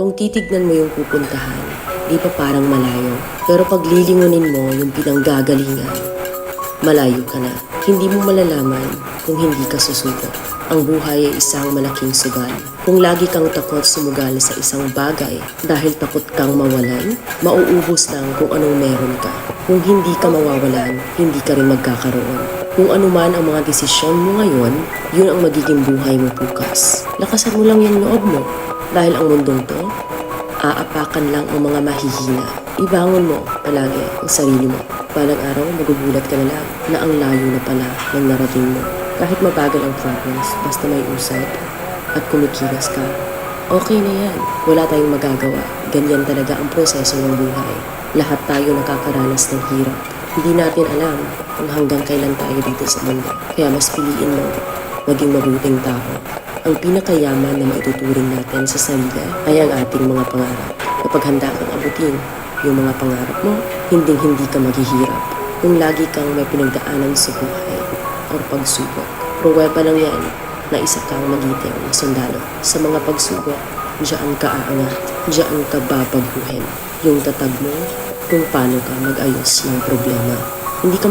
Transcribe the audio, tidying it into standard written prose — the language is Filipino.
Kung titignan mo yung pupuntahan, di pa parang malayo. Pero pag lilingunin mo yung pinanggagalingan, malayo ka na. Hindi mo malalaman kung hindi ka susubok. Ang buhay ay isang malaking sugal. Kung lagi kang takot sumugal sa isang bagay dahil takot kang mawalan, mauubos lang kung anong meron ka. Kung hindi ka mawawalan, hindi ka rin magkakaroon. Kung anuman ang mga desisyon mo ngayon, yun ang magiging buhay mo bukas. Lakasan mo lang yung loob mo dahil ang mundong to, aapakan lang ang mga mahihina. Ibangon mo palagi ang sarili mo. Balang araw, magugulat ka na lang na ang layo na pala ng narating mo. Kahit mabagal ang progress, basta may usap at kumikilos ka, okay na yan. Wala tayong magagawa. Ganyan talaga ang proseso ng buhay. Lahat tayo nakakaranas ng hirap. Hindi natin alam kung hanggang kailan tayo dito sa mundo. Kaya mas piliin mo maging mabuting tao. Ang pinakayaman na maituturing natin sa sarili ay ang ating mga pangarap. Kapag handa kang abutin yung mga pangarap mo, hindi ka maghihirap. Kung lagi kang may pinagdaanan sa buhay o pagsubok, pruweba lang yan na isa kang magiting na sundalo. Sa mga pagsubok, diyan ka aangat, diyan ka babaguhin. Yung tatag mo kung paano ka mag-ayos ng problema. Hindi ka